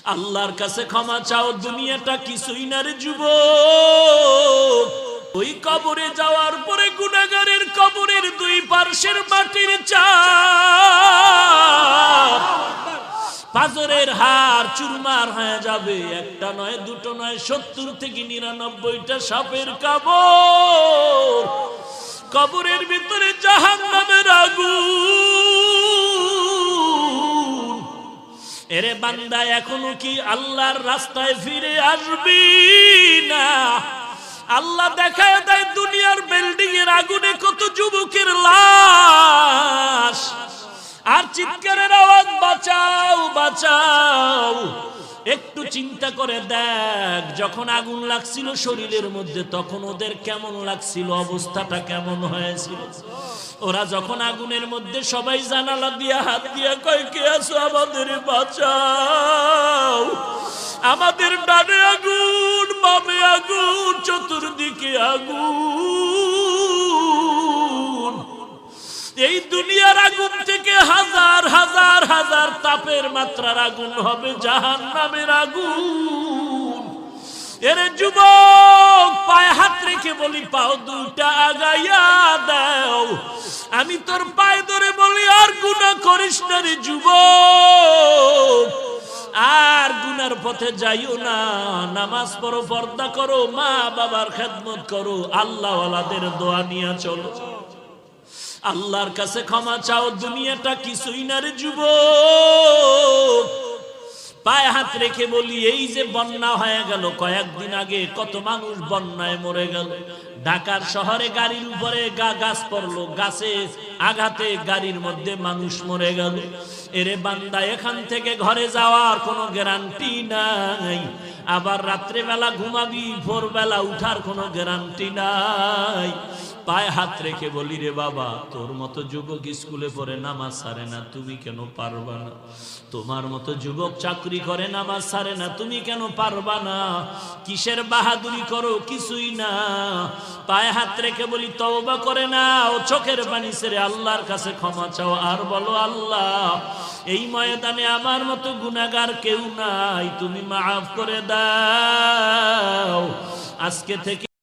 আল্লাহর কাছে ক্ষমা চাও, দুনিয়াটা কিছুই না রে যুবক। ওই কবরে যাওয়ার পরে গুনাহগারের কবরের দুই পার্শ্বের মাটির চাপ, পাথরের হাড় চুরমার হয়ে যাবে। একটা নয়, দুটো নয়, 70 থেকে 99টা সাপের কামড়। কবরের ভিতরে জাহান্নামের আগুন। এরে বান্দা, এখনো কি আল্লাহর রাস্তায় ফিরে আসবি না? আল্লাহ দেখায় দেয় দুনিয়ার বিল্ডিং এর আগুনে কত যুবকের লাশ, আর চিৎকারের আওয়াজ, বাঁচাও বাঁচাও। একটু চিন্তা করে দেখ, যখন আগুন লাগছিল শরীরের মধ্যে তখন ওদের কেমন লাগছিল, অবস্থাটা কেমন হয়েছিল। ওরা যখন আগুনের মধ্যে সবাই জানালা দিয়া হাত দিয়া কয়, কে আছো, আমাদের বাঁচাও। আমাদের ডানে আগুন, বামে আগুন, চতুর্দিকে আগুন। এই দুনিয়ার আগুন থেকে হাজার হাজার হাজার তাপের মাত্রার আগুন হবে জাহান্নামের আগুন। এরে যুবক, পায়ে হাত রেখে বলি, পাও দুইটা আগাইয়া দাও। আমি তোর পায়ে ধরে বলি, আর গুনাহ করিস না রে যুবক, আর গুনার পথে যাইও না। নামাজ পড়ো, পর্দা করো, মা বাবার খেদমত করো, আল্লাহ ওয়ালাদের দোয়া নিয়ে চলো। আল্লাহর কাছে ক্ষমা চাও, দুনিয়াটা কিছুই না রে যুবক। পায়ে হাত রেখে বলি, এই যে বন্যা হয়ে গেল কয়েকদিন আগে, কত মানুষ বন্যায় মরে গেল। ঢাকার শহরে গাড়ির উপরে গাছ পড়লো, গাছে আঘাতে গাড়ির মধ্যে মানুষ মরে গেল। এরে বান্দা, এখান থেকে ঘরে যাওয়ার কোনো গ্যারান্টি নাই। আবার রাত্রেবেলা ঘুমাবি, ভোরবেলা উঠার কোনো গ্যারান্টি নাই। পায়ে হাত রেখে বলি, রে বাবা, তোর মতো যুবক স্কুলে পড়ে নামাজ ছাড়ে না, তুমি কেন পারবা না? তোমার মতো যুবক চাকরি করে নামাজ ছাড়ে না, তুমি কেন পারবা না? কিসের বাহাদুরি করো? কিছুই না। পায়ে হাত রেখে বলি, তওবা করে নাও, চোখের পানি ছেড়ে আল্লাহর কাছে ক্ষমা চাও, আর বলো, আল্লাহ, এই ময়দানে আমার মতো গুনাহগার কেউ নাই, তুমি মাফ করে দাও। আজকে থেকে